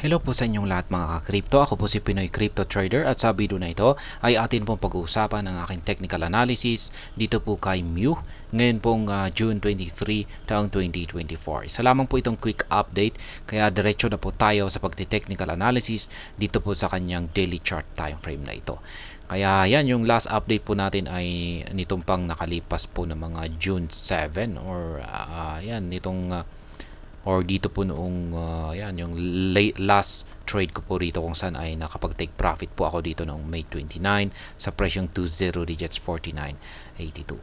Hello po sa inyong lahat mga ka-crypto. Ako po si Pinoy Crypto Trader at sa video na ito ay atin pong pag-uusapan ang aking technical analysis dito po kay Mew ngayon pong June 23 taong 2024. Isa lamang po itong quick update kaya diretso na po tayo sa pagti-technical analysis dito po sa kanyang daily chart time frame na ito. Kaya yan, yung last update po natin ay nitong pang nakalipas po ng mga June 7 or yan nitong or dito po noong yan yung last trade ko po rito kung saan ay nakapag-take profit po ako dito noong May 29 sa presyong 20 digits 49.82.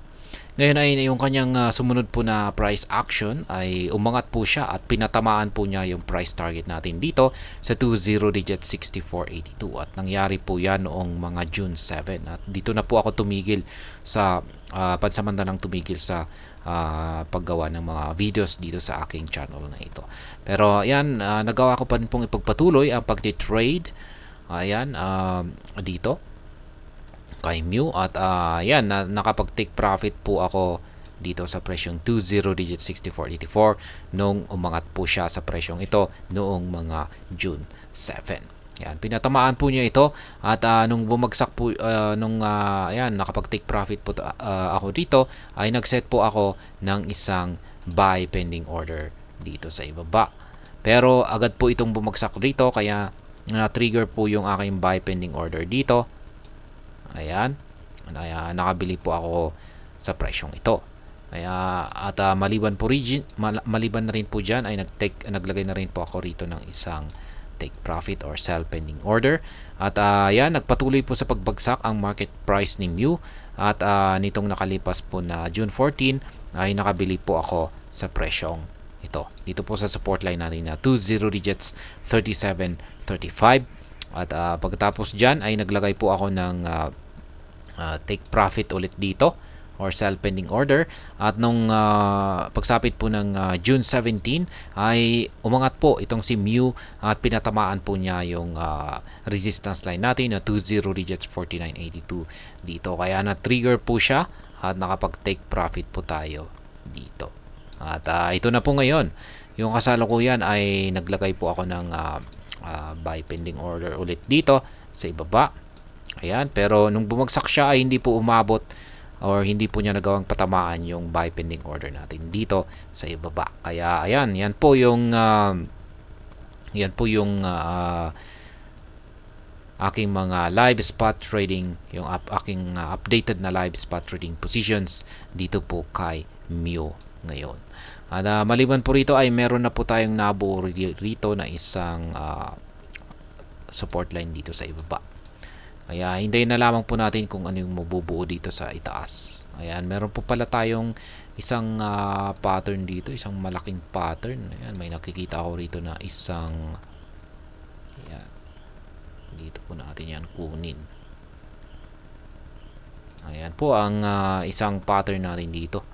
Ngayon ay yung kanyang sumunod po na price action ay umangat po siya at pinatamaan po niya yung price target natin dito sa 20 digit 64.82 at nangyari po yan noong mga June 7 at dito na po ako tumigil sa pansamantalang tumigil sa paggawa ng mga videos dito sa aking channel na ito. Pero ayan, nagawa ko pa rin pong ipagpatuloy ang pagti-trade ayan dito kay Mew at yan nakapag-take profit po ako dito sa presyong 20 digit 64.84 nung umangat po siya sa presyong ito noong mga June 7. Yan, pinatamaan po niya ito at nung bumagsak po ayan, nakapag-take profit po ako dito ay nag-set po ako ng isang buy pending order dito sa ibaba. Pero agad po itong bumagsak dito kaya na-trigger po yung aking buy pending order dito. Ayan, nakabili po ako sa presyong ito. Kaya at maliban na rin po diyan ay naglagay na rin po ako rito ng isang take profit or sell pending order. At yan, nagpatuloy po sa pagbagsak ang market price ni Mew at nitong nakalipas po na June 14 ay nakabili po ako sa presyong ito. Dito po sa support line natin na 20 digits 37.35 at pagkatapos dyan ay naglagay po ako ng take profit ulit dito or sell pending order at nung pagsapit po ng June 17 ay umangat po itong si Mew at pinatamaan po niya yung resistance line natin na 20 digits 49.82 dito kaya na-trigger po siya at nakapag-take profit po tayo dito at ito na po ngayon yung kasalukuyan ay naglagay po ako ng buy pending order ulit dito sa ibaba. Ayan, pero nung bumagsak siya ay hindi po umabot or hindi po niya nagawang patamaan yung buy pending order natin dito sa ibaba. Kaya ayan, yan po yung aking mga live spot trading, yung aking updated na live spot trading positions dito po kay Mew ngayon. At maliban po rito ay meron na po tayong nabuo rito na isang support line dito sa ibaba. Kaya hintayin na lamang po natin kung ano yung mabubuo dito sa itaas. Ayan, meron po pala tayong isang pattern dito, isang malaking pattern. Ayan, may nakikita ako rito na isang ayan, dito po natin yan kunin. Ayan po ang isang pattern natin dito.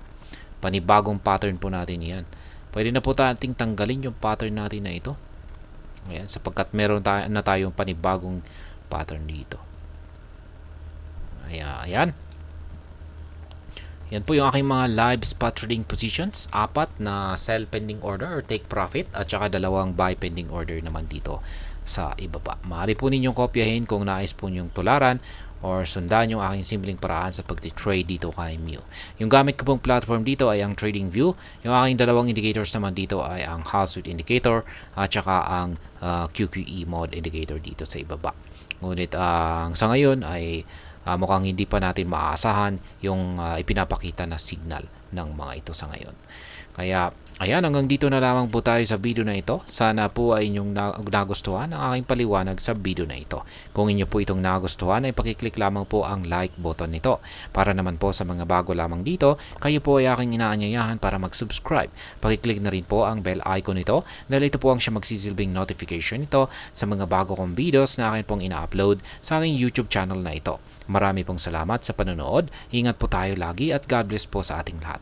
Panibagong pattern po natin yan. Pwede na po nating tanggalin yung pattern natin na ito. Ayan, sapagkat meron na tayong panibagong pattern dito. Ayan. Yan po yung aking mga live spot trading positions. 4 na sell pending order or take profit at saka 2 buy pending order naman dito sa ibaba. Maaari po ninyong kopyahin kung nais po ninyong tularan or sundan yung aking simpleng paraan sa pagti-trade dito kay Mew. Yung gamit ko pong platform dito ay ang TradingView. Yung aking dalawang indicators naman dito ay ang House Width Indicator at saka ang QQE Mode Indicator dito sa ibaba. Ngunit sa ngayon ay mukhang hindi pa natin maaasahan yung ipinapakita na signal ng mga ito sa ngayon. Kaya ayan, hanggang dito na lamang po tayo sa video na ito. Sana po ay inyong nagustuhan ang aking paliwanag sa video na ito. Kung inyo po itong nagustuhan ay pakiclick lamang po ang like button nito. Para naman po sa mga bago lamang dito, kayo po ay aking inaanyayahan para mag-subscribe. Pakiclick na rin po ang bell icon nito dahil ito po ang siya magsisilbing notification nito sa mga bago kong videos na akin pong ina-upload sa aking YouTube channel na ito. Marami pong salamat sa panonood. Ingat po tayo lagi at God bless po sa ating lahat.